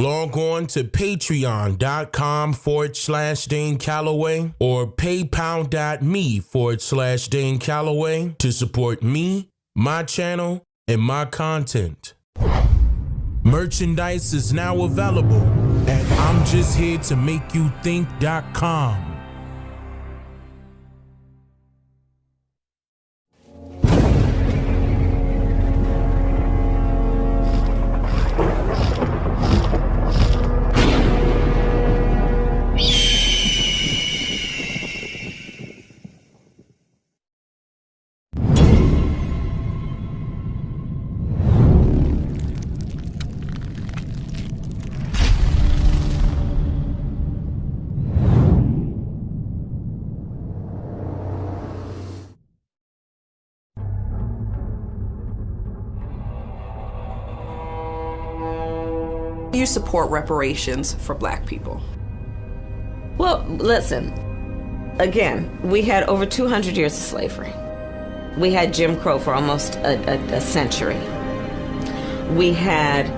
Log on to patreon.com/Dane Calloway or paypal.me/Dane Calloway to support me, my channel, and my content. Merchandise is now available at I'mJustHereToMakeYouThink.com. You support reparations for Black people? Well, listen, again, we had over 200 years of slavery. We had Jim Crow for almost a century. We had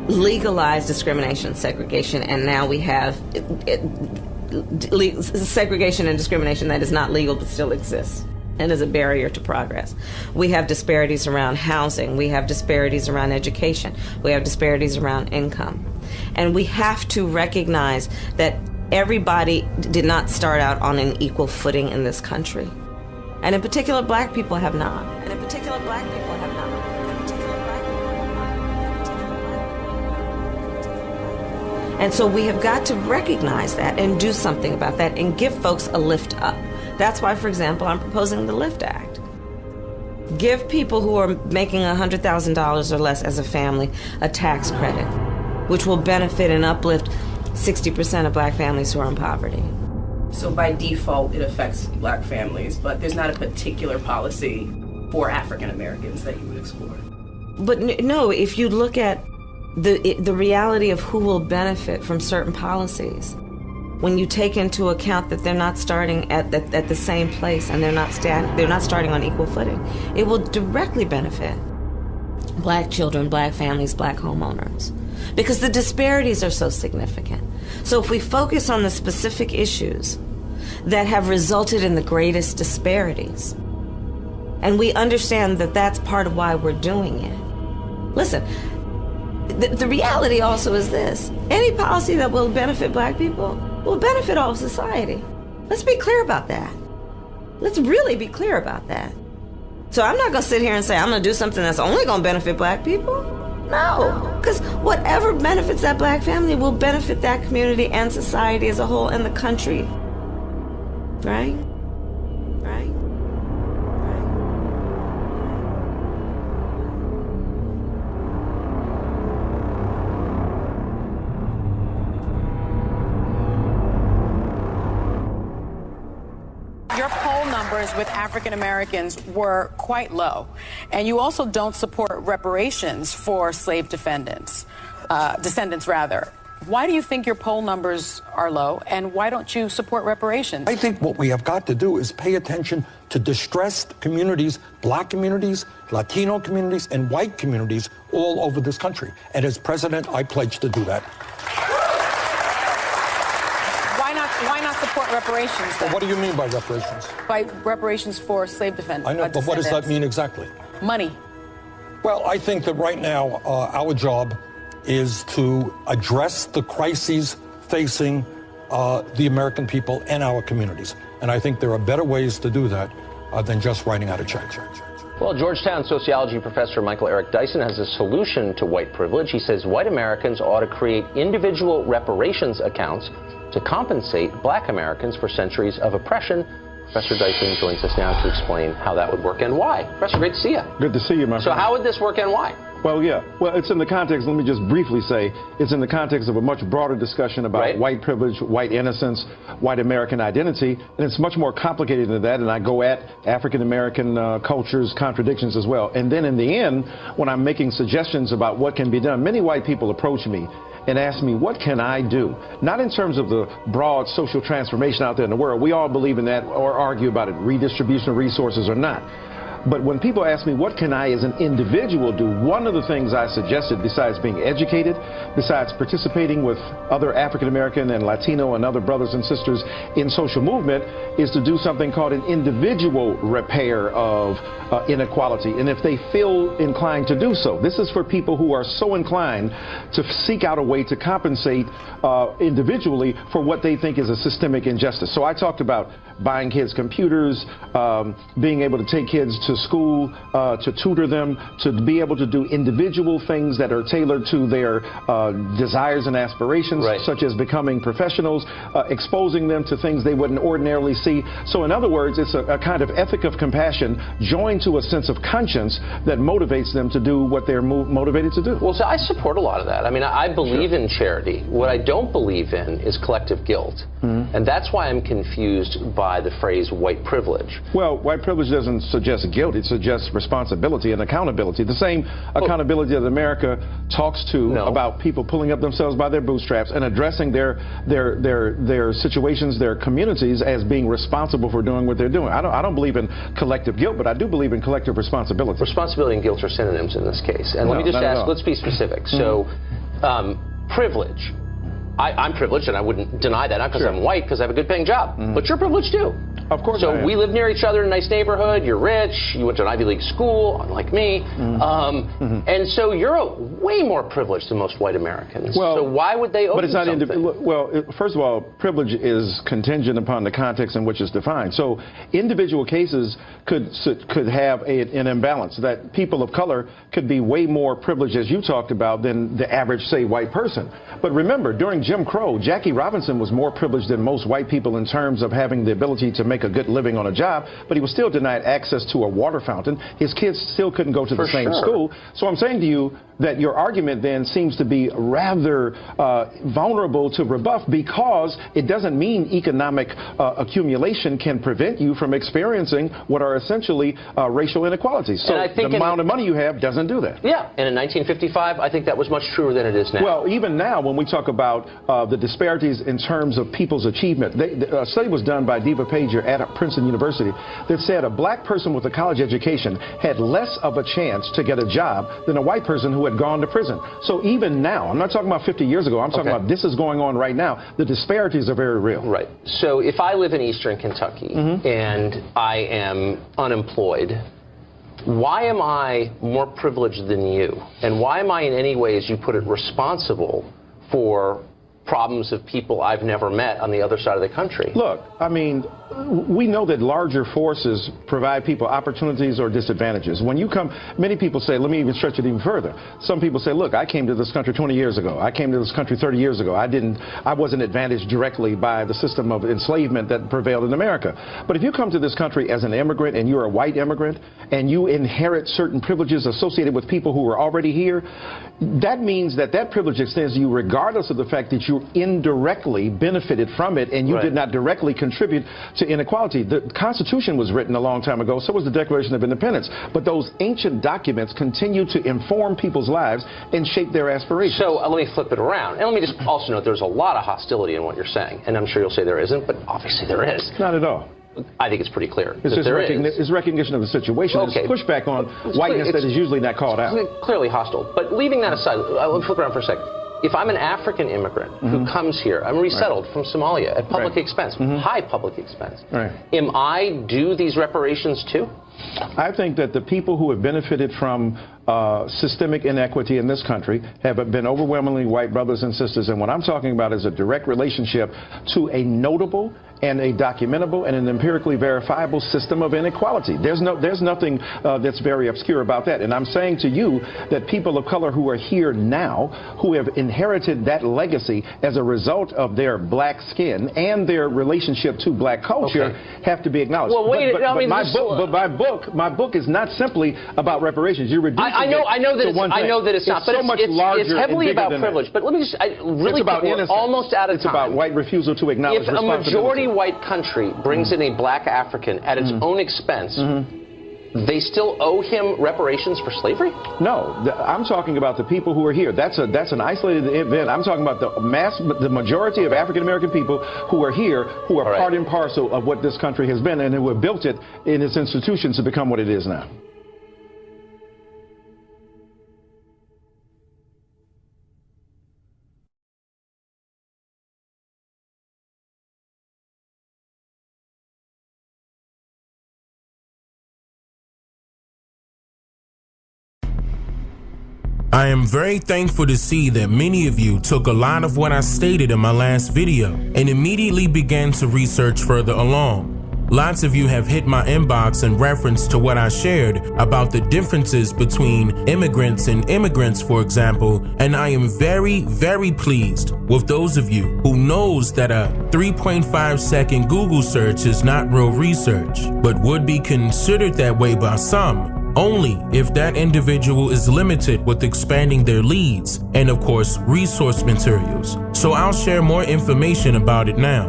legalized discrimination and segregation, and now we have segregation and discrimination that is not legal but still exists and is a barrier to progress. We have disparities around housing. We have disparities around education. We have disparities around income. And we have to recognize that everybody did not start out on an equal footing in this country. And in particular, Black people have not. And in particular, Black people have not. And so we have got to recognize that and do something about that and give folks a lift up. That's why, for example, I'm proposing the LIFT Act. Give people who are making $100,000 or less as a family a tax credit, which will benefit and uplift 60% of Black families who are in poverty. So by default, it affects Black families, but there's not a particular policy for African Americans that you would explore. But no, if you look at the reality of who will benefit from certain policies, when you take into account that they're not starting at the same place and they're not starting on equal footing, it will directly benefit Black children, Black families, Black homeowners, because the disparities are so significant. So if we focus on the specific issues that have resulted in the greatest disparities, and we understand that that's part of why we're doing it. Listen, the reality also is this: any policy that will benefit Black people will benefit all of society. Let's be clear about that. Let's really be clear about that. So I'm not going to sit here and say I'm going to do something that's only going to benefit Black people. No, because whatever benefits that Black family will benefit that community and society as a whole and the country. Right? Right? Your poll numbers with African Americans were quite low, and you also don't support reparations for slave descendants. Why do you think your poll numbers are low, and why don't you support reparations? I think what we have got to do is pay attention to distressed communities, Black communities, Latino communities, and white communities all over this country. And as president, I pledge to do that. Why not support reparations then? Well, what do you mean by reparations? By reparations for slave defendants. I know, but what does that mean exactly? Money. Well, I think that right now our job is to address the crises facing the American people and our communities. And I think there are better ways to do that than just writing out a check. Well, Georgetown sociology professor Michael Eric Dyson has a solution to white privilege. He says white Americans ought to create individual reparations accounts to compensate Black Americans for centuries of oppression. Professor Dyson joins us now to explain how that would work and why. Professor, great to see you. Good to see you, my friend. So how would this work and why? Well, yeah. Well, it's in the context, let me just briefly say, it's in the context of a much broader discussion about white privilege, white innocence, white American identity, and it's much more complicated than that, and I go at African American culture's contradictions as well. And then in the end, when I'm making suggestions about what can be done, many white people approach me and ask me, what can I do? Not in terms of the broad social transformation out there in the world. We all believe in that or argue about it, redistribution of resources or not. But when people ask me, what can I as an individual do, one of the things I suggested, besides being educated, besides participating with other African American and Latino and other brothers and sisters in social movement, is to do something called an individual repair of inequality. And if they feel inclined to do so, this is for people who are so inclined to seek out a way to compensate individually for what they think is a systemic injustice. So I talked about buying kids computers, being able to take kids to school, to tutor them, to be able to do individual things that are tailored to their desires and aspirations, such as becoming professionals, exposing them to things they wouldn't ordinarily see. So in other words, it's a kind of ethic of compassion joined to a sense of conscience that motivates them to do what they're motivated to do. Well, so I support a lot of that. I mean, I believe in charity. What I don't believe in is collective guilt. And that's why I'm confused by the phrase white privilege. Well, white privilege doesn't suggest guilt. It suggests responsibility and accountability. The same accountability that America talks to about people pulling up themselves by their bootstraps and addressing their situations, their communities, as being responsible for doing what they're doing. I don't believe in collective guilt, but I do believe in collective responsibility. Responsibility and guilt are synonyms in this case. And let me just ask, let's be specific. So, privilege. I'm privileged, and I wouldn't deny that, not because I'm white, because I have a good paying job. But you're privileged too. Of course. So we live near each other in a nice neighborhood. You're rich. You went to an Ivy League school, unlike me. And so you're way more privileged than most white Americans. Well, so why would they owe you something? Well, first of all, privilege is contingent upon the context in which it's defined. So individual cases could have an imbalance, that people of color could be way more privileged, as you talked about, than the average, say, white person. But remember, during Jim Crow, Jackie Robinson was more privileged than most white people in terms of having the ability to make a good living on a job, but he was still denied access to a water fountain. His kids still couldn't go to the same school. So I'm saying to you that your argument then seems to be rather vulnerable to rebuff, because it doesn't mean economic accumulation can prevent you from experiencing what are essentially racial inequalities. So the amount of money you have doesn't do that. Yeah, and in 1955, I think that was much truer than it is now. Well, even now, when we talk about the disparities in terms of people's achievement, a study was done by Diva Pager at Princeton University that said a black person with a college education had less of a chance to get a job than a white person who had gone to prison. So even now, I'm not talking about 50 years ago, I'm talking about this is going on right now. The disparities are very real. Right. So if I live in eastern Kentucky and I am unemployed, why am I more privileged than you? And why am I in any way, as you put it, responsible for problems of people I've never met on the other side of the country? Look, I mean, we know that larger forces provide people opportunities or disadvantages. When you come, many people say, let me even stretch it even further. Some people say, look, I came to this country 20 years ago. I came to this country 30 years ago. I wasn't advantaged directly by the system of enslavement that prevailed in America. But if you come to this country as an immigrant and you're a white immigrant and you inherit certain privileges associated with people who are already here, that means that that privilege extends to you regardless of the fact that you indirectly benefited from it and you did not directly contribute to inequality. The Constitution was written a long time ago, so was the Declaration of Independence. But those ancient documents continue to inform people's lives and shape their aspirations. So let me flip it around. And let me just also note there's a lot of hostility in what you're saying. And I'm sure you'll say there isn't, but obviously there is. Not at all. I think it's pretty clear. It's recognition of the situation. Okay. It's pushback on whiteness that is usually not called out. Clearly hostile. But leaving that aside, let me flip around for a second. If I'm an African immigrant who comes here, I'm resettled from Somalia at public expense, high public expense. Am I due these reparations too? I think that the people who have benefited from systemic inequity in this country have been overwhelmingly white brothers and sisters. And what I'm talking about is a direct relationship to a notable and a documentable and an empirically verifiable system of inequality. There's nothing that's very obscure about that. And I'm saying to you that people of color who are here now, who have inherited that legacy as a result of their black skin and their relationship to black culture, have to be acknowledged. Well, wait, my book is not simply about reparations. You're reducing I know that it's not, but so much larger. It's heavily and about privilege. That. But let me just really quick, we're almost out of time. It's about white refusal to acknowledge responsibility. If a majority white country brings in a black African at its own expense, they still owe him reparations for slavery? No, I'm talking about the people who are here. That's an isolated event. I'm talking about the majority of African American people who are here, who are part and parcel of what this country has been, and who have built it in its institutions to become what it is now. I am very thankful to see that many of you took a lot of what I stated in my last video and immediately began to research further along. Lots of you have hit my inbox in reference to what I shared about the differences between immigrants and immigrants, for example, and I am very, very pleased with those of you who knows that a 3.5-second Google search is not real research, but would be considered that way by some only if that individual is limited with expanding their leads and, of course, resource materials. So I'll share more information about it now.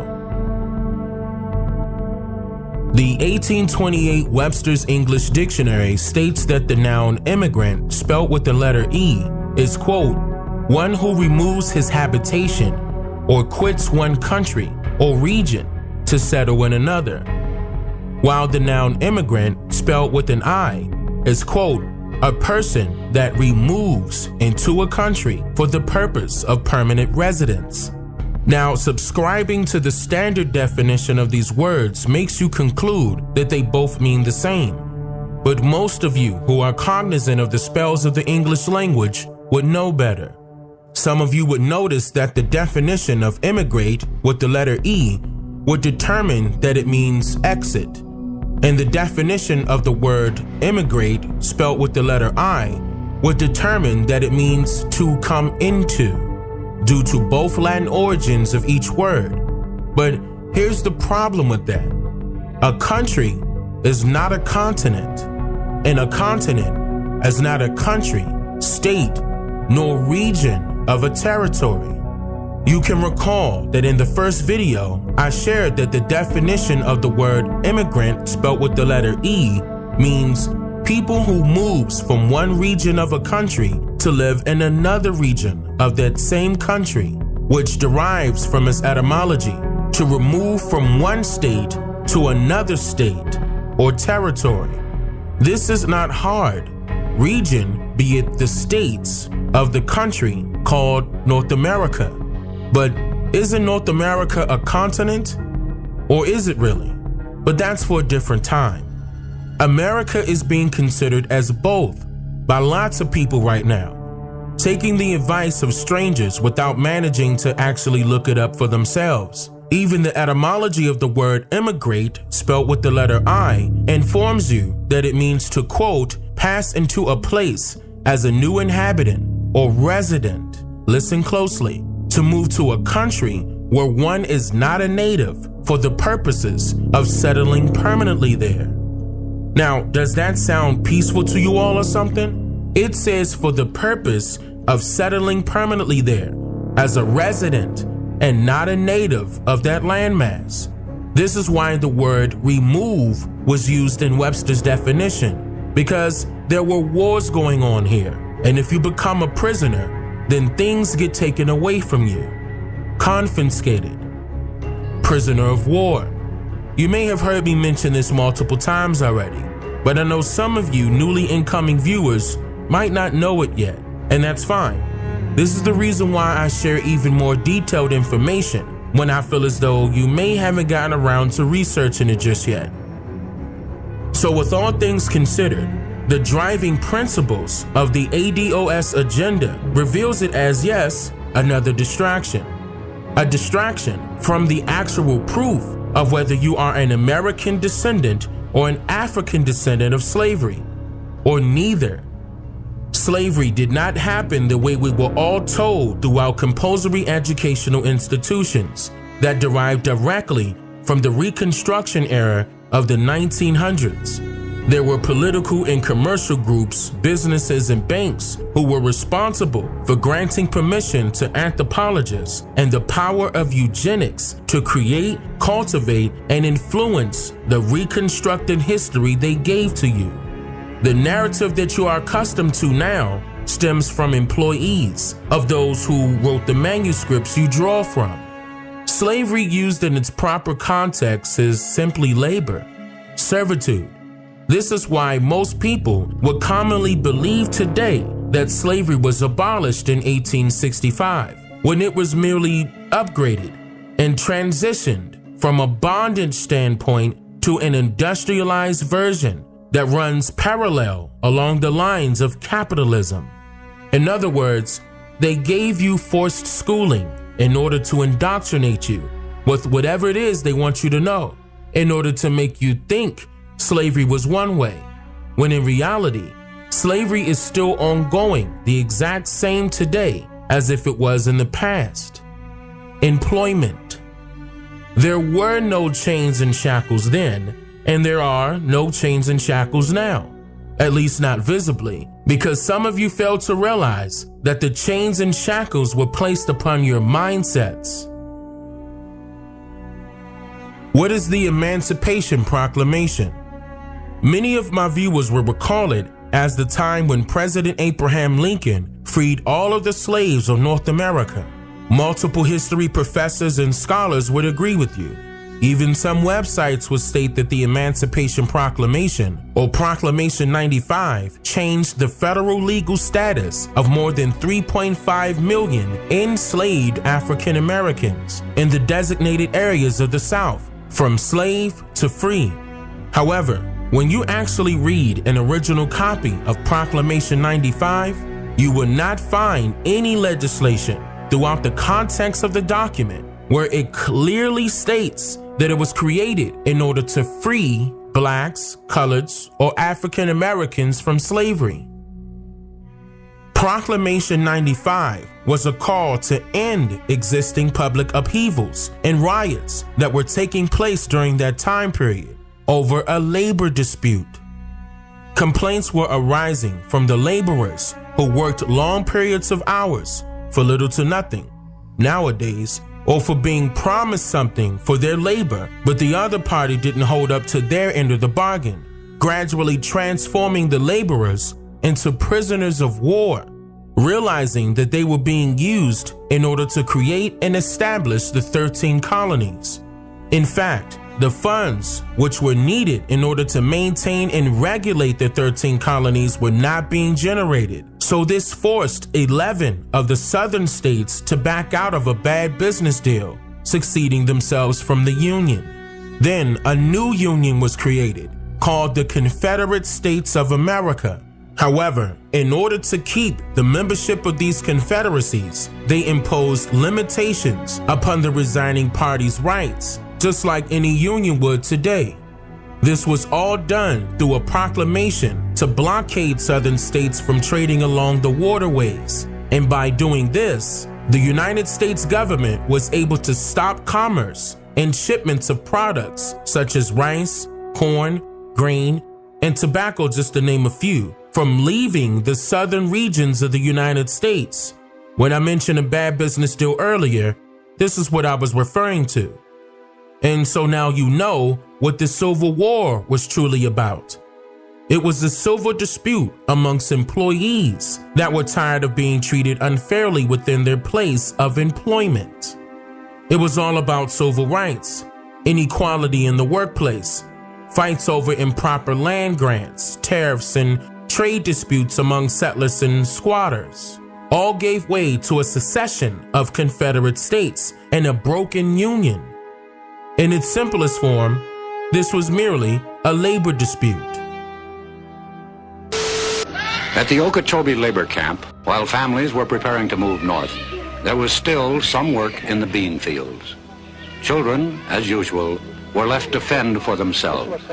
The 1828 Webster's English Dictionary states that the noun immigrant, spelled with the letter E, is, quote, one who removes his habitation or quits one country or region to settle in another, while the noun immigrant, spelled with an I, is, quote, a person that removes into a country for the purpose of permanent residence. Now, subscribing to the standard definition of these words makes you conclude that they both mean the same. But most of you who are cognizant of the spells of the English language would know better. Some of you would notice that the definition of immigrate with the letter E would determine that it means exit. And the definition of the word immigrate, spelled with the letter I, would determine that it means to come into, due to both Latin origins of each word. But here's the problem with that. A country is not a continent, and a continent is not a country, state, nor region of a territory. You can recall that in the first video, I shared that the definition of the word immigrant, spelled with the letter E, means people who moves from one region of a country to live in another region of that same country, which derives from its etymology, to remove from one state to another state or territory. This is not hard. Region, be it the states of the country called North America. But isn't North America a continent? Or is it really? But that's for a different time. America is being considered as both by lots of people right now, taking the advice of strangers without managing to actually look it up for themselves. Even the etymology of the word immigrate, spelled with the letter I, informs you that it means to, quote, pass into a place as a new inhabitant or resident. Listen closely. To move to a country where one is not a native for the purposes of settling permanently there. Now, does that sound peaceful to you all or something? It says for the purpose of settling permanently there as a resident and not a native of that landmass. This is why the word remove was used in Webster's definition, because there were wars going on here, and if you become a prisoner, then things get taken away from you, confiscated, prisoner of war. You may have heard me mention this multiple times already, but I know some of you newly incoming viewers might not know it yet, and that's fine. This is the reason why I share even more detailed information when I feel as though you may haven't gotten around to researching it just yet. So with all things considered, the driving principles of the ADOS agenda reveals it as, yes, another distraction. A distraction from the actual proof of whether you are an American descendant or an African descendant of slavery, or neither. Slavery did not happen the way we were all told through our compulsory educational institutions that derived directly from the Reconstruction era of the 1900s. There were political and commercial groups, businesses, and banks who were responsible for granting permission to anthropologists and the power of eugenics to create, cultivate, and influence the reconstructed history they gave to you. The narrative that you are accustomed to now stems from employees of those who wrote the manuscripts you draw from. Slavery used in its proper context is simply labor, servitude. This is why most people would commonly believe today that slavery was abolished in 1865, when it was merely upgraded and transitioned from a bondage standpoint to an industrialized version that runs parallel along the lines of capitalism. In other words, they gave you forced schooling in order to indoctrinate you with whatever it is they want you to know, in order to make you think slavery was one way, when in reality, slavery is still ongoing the exact same today as if it was in the past. Employment. There were no chains and shackles then, and there are no chains and shackles now, at least not visibly, because some of you failed to realize that the chains and shackles were placed upon your mindsets. What is the Emancipation Proclamation? Many of my viewers will recall it as the time when President Abraham Lincoln freed all of the slaves of North America. Multiple history professors and scholars would agree with you. Even some websites would state that the Emancipation Proclamation, or Proclamation 95, changed the federal legal status of more than 3.5 million enslaved African Americans in the designated areas of the South, from slave to free. However, when you actually read an original copy of Proclamation 95, you will not find any legislation throughout the context of the document where it clearly states that it was created in order to free blacks, coloreds, or African Americans from slavery. Proclamation 95 was a call to end existing public upheavals and riots that were taking place during that time period over a labor dispute. Complaints were arising from the laborers who worked long periods of hours for little to nothing nowadays, or for being promised something for their labor, but the other party didn't hold up to their end of the bargain, gradually transforming the laborers into prisoners of war, realizing that they were being used in order to create and establish the 13 colonies. In fact, the funds which were needed in order to maintain and regulate the 13 colonies were not being generated. So this forced 11 of the southern states to back out of a bad business deal, succeeding themselves from the Union. Then a new union was created, called the Confederate States of America. However, in order to keep the membership of these confederacies, they imposed limitations upon the resigning party's rights, just like any union would today. This was all done through a proclamation to blockade southern states from trading along the waterways. And by doing this, the United States government was able to stop commerce and shipments of products such as rice, corn, grain, and tobacco, just to name a few, from leaving the southern regions of the United States. When I mentioned a bad business deal earlier, this is what I was referring to. And so now you know what the Civil War was truly about. It was a civil dispute amongst employees that were tired of being treated unfairly within their place of employment. It was all about civil rights, inequality in the workplace, fights over improper land grants, tariffs, and trade disputes among settlers and squatters. All gave way to a secession of Confederate states and a broken union. In its simplest form, this was merely a labor dispute. At the Okeechobee labor camp, while families were preparing to move north, there was still some work in the bean fields. Children, as usual, were left to fend for themselves.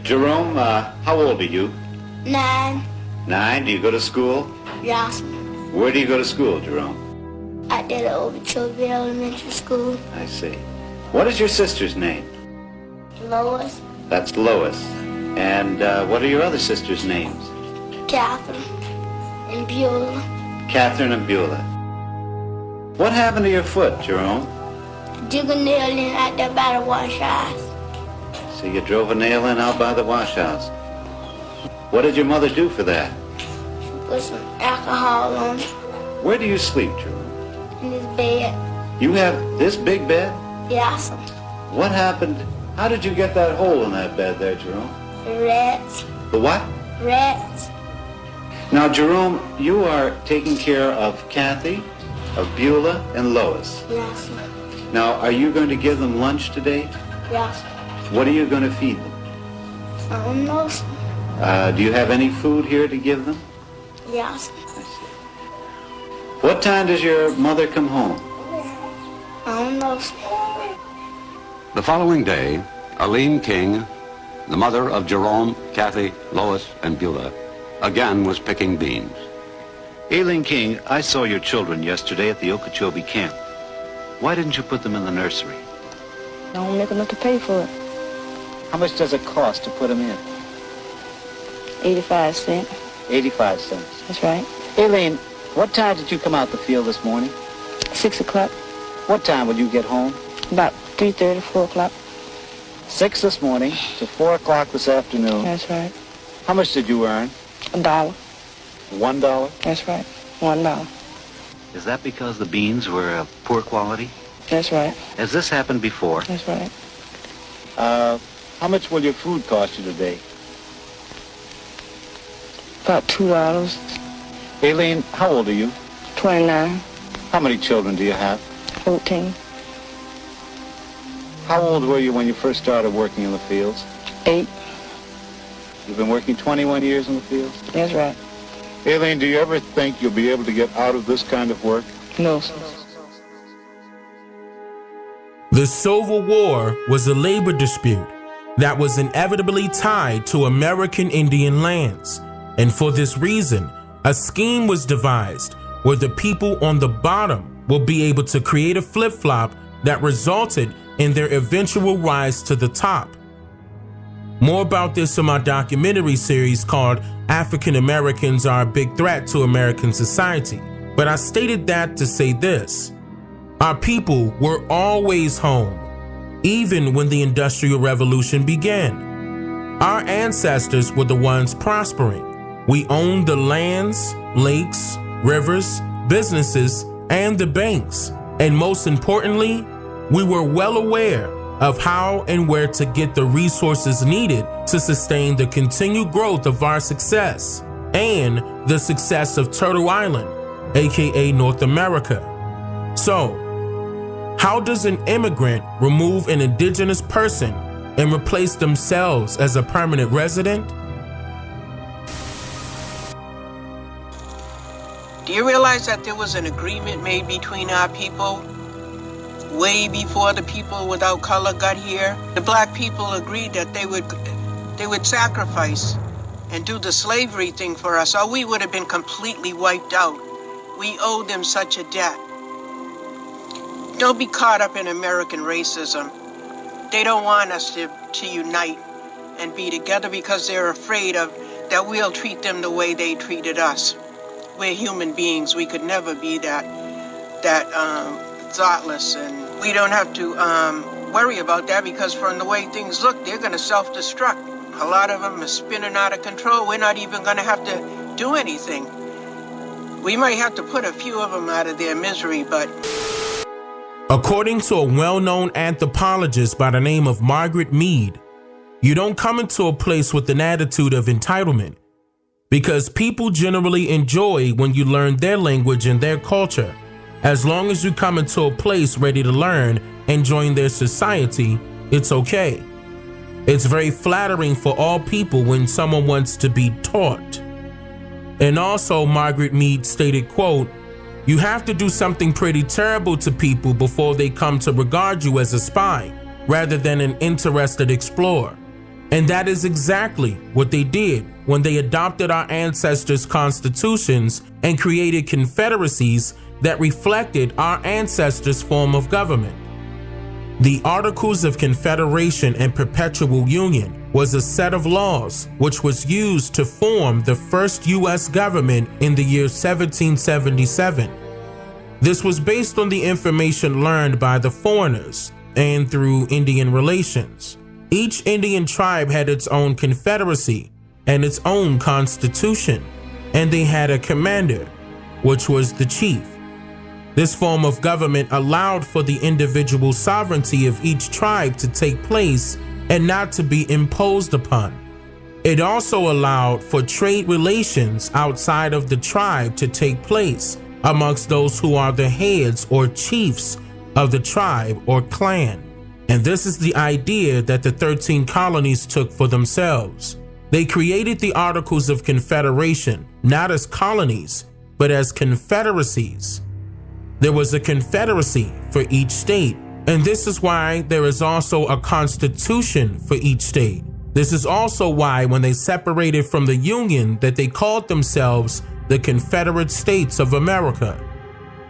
Jerome, how old are you? 9. 9? Do you go to school? Yes. Where do you go to school, Jerome? At the Okeechobee Elementary School. I see. What is your sister's name? Lois. That's Lois. And what are your other sisters' names? Catherine and Beulah. Catherine and Beulah. What happened to your foot, Jerome? Dig a nail in out there by the wash house. So you drove a nail in out by the wash house. What did your mother do for that? She put some alcohol on it Where do you sleep, Jerome? in his bed. You have this big bed? Yes, What happened? How did you get that hole in that bed there, Jerome? the rats. The what? Rats. Now, Jerome, you are taking care of Kathy, of Beulah, and Lois. Yes, Now, are you going to give them lunch today? yes. What are you going to feed them? I don't know. Do you have any food here to give them? Yes. What time does your mother come home? I don't know. The following day, Aline King, the mother of Jerome, Kathy, Lois, and Beulah, again was picking beans. Aileen King, I saw your children yesterday at the Okeechobee camp. Why didn't you put them in the nursery? I don't make enough to pay for it. How much does it cost to put them in? 85 cents. 85 cents. That's right. Aileen, what time did you come out the field this morning? 6 o'clock. What time would you get home? About 3:30, 4 o'clock. 6 this morning to 4 o'clock this afternoon. That's right. How much did you earn? $1. $1? That's right. $1. Is that because the beans were of poor quality? That's right. Has this happened before? That's right. How much will your food cost you today? About $2. Aileen, how old are you? 29. How many children do you have? 14. How old were you when you first started working in the fields? 8. You've been working 21 years in the fields? That's right. Aileen, do you ever think you'll be able to get out of this kind of work? No, sir. The Civil War was a labor dispute that was inevitably tied to American Indian lands. And for this reason, a scheme was devised where the people on the bottom will be able to create a flip-flop that resulted in their eventual rise to the top. More about this in my documentary series called African Americans Are a Big Threat to American Society. But I stated that to say this: our people were always home, even when the Industrial Revolution began. Our ancestors were the ones prospering. We owned the lands, lakes, rivers, businesses, and the banks. And most importantly, we were well aware of how and where to get the resources needed to sustain the continued growth of our success and the success of Turtle Island, aka North America. So, how does an immigrant remove an indigenous person and replace themselves as a permanent resident? Do you realize that there was an agreement made between our people way before the people without color got here? The black people agreed that they would sacrifice and do the slavery thing for us, or we would have been completely wiped out. We owe them such a debt. Don't be caught up in American racism. They don't want us to unite and be together because they're afraid of that we'll treat them the way they treated us. We're human beings. We could never be that thoughtless, and we don't have to worry about that because from the way things look, they're going to self-destruct. A lot of them are spinning out of control. We're not even going to have to do anything. We might have to put a few of them out of their misery, but... According to a well-known anthropologist by the name of Margaret Mead, you don't come into a place with an attitude of entitlement, because people generally enjoy when you learn their language and their culture. As long as you come into a place ready to learn and join their society, it's okay. It's very flattering for all people when someone wants to be taught. And also, Margaret Mead stated, quote, "You have to do something pretty terrible to people before they come to regard you as a spy, rather than an interested explorer." And that is exactly what they did when they adopted our ancestors' constitutions and created confederacies that reflected our ancestors' form of government. The Articles of Confederation and Perpetual Union was a set of laws which was used to form the first U.S. government in the year 1777. This was based on the information learned by the foreigners and through Indian relations. Each Indian tribe had its own confederacy, and its own constitution, and they had a commander, which was the chief. This form of government allowed for the individual sovereignty of each tribe to take place and not to be imposed upon. It also allowed for trade relations outside of the tribe to take place amongst those who are the heads or chiefs of the tribe or clan. And this is the idea that the 13 colonies took for themselves. They created the Articles of Confederation, not as colonies, but as confederacies. There was a confederacy for each state, and this is why there is also a constitution for each state. This is also why when they separated from the Union that they called themselves the Confederate States of America.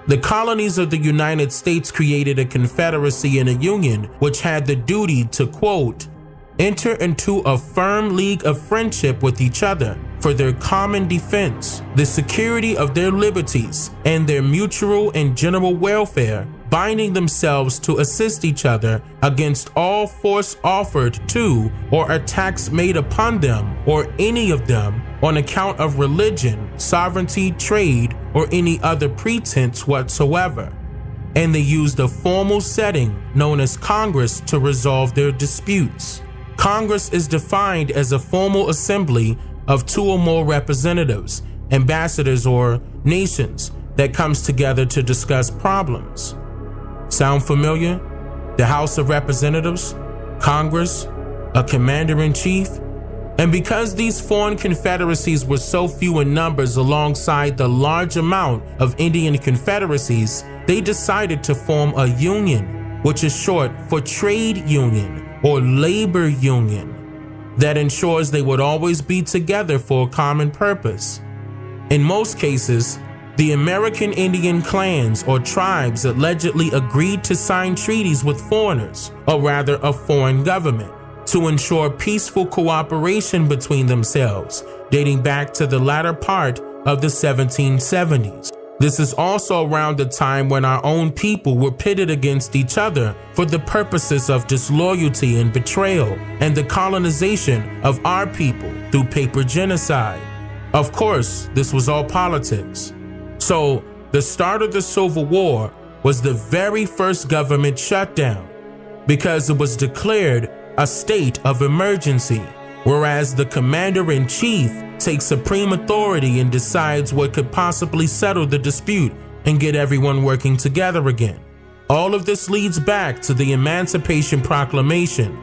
The colonies of the United States created a confederacy and a union which had the duty to, quote, enter into a firm league of friendship with each other for their common defense, the security of their liberties, and their mutual and general welfare, binding themselves to assist each other against all force offered to or attacks made upon them or any of them on account of religion, sovereignty, trade, or any other pretense whatsoever. And they used a formal setting known as Congress to resolve their disputes. Congress is defined as a formal assembly of 2 or more representatives, ambassadors, or nations that comes together to discuss problems. Sound familiar? The House of Representatives, Congress, a commander-in-chief. And because these foreign confederacies were so few in numbers alongside the large amount of Indian confederacies, they decided to form a union, which is short for trade union or labor union, that ensures they would always be together for a common purpose. In most cases, the American Indian clans or tribes allegedly agreed to sign treaties with foreigners, or rather a foreign government, to ensure peaceful cooperation between themselves, dating back to the latter part of the 1770s. This is also around the time when our own people were pitted against each other for the purposes of disloyalty and betrayal, and the colonization of our people through paper genocide. Of course, this was all politics. So, the start of the Civil War was the very first government shutdown, because it was declared a state of emergency, whereas the commander-in-chief takes supreme authority and decides what could possibly settle the dispute and get everyone working together again. All of this leads back to the Emancipation Proclamation,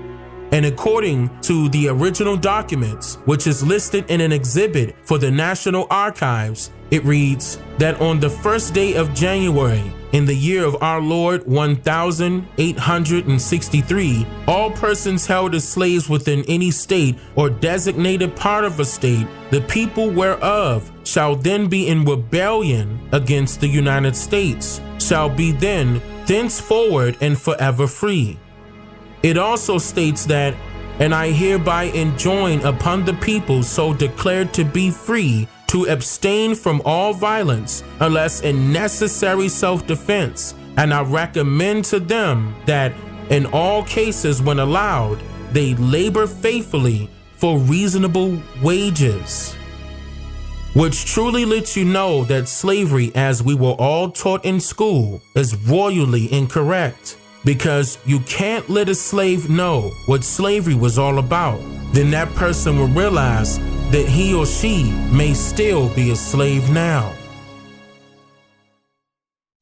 and according to the original documents, which is listed in an exhibit for the National Archives, it reads that on the first day of January, in the year of our Lord 1863, all persons held as slaves within any state or designated part of a state, the people whereof shall then be in rebellion against the United States, shall be then thenceforward and forever free. It also states that, and I hereby enjoin upon the people so declared to be free to abstain from all violence unless in necessary self-defense, and I recommend to them that in all cases when allowed, they labor faithfully for reasonable wages. Which truly lets you know that slavery, as we were all taught in school, is royally incorrect. Because you can't let a slave know what slavery was all about. Then that person will realize that he or she may still be a slave now.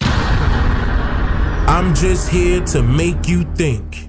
I'm just here to make you think.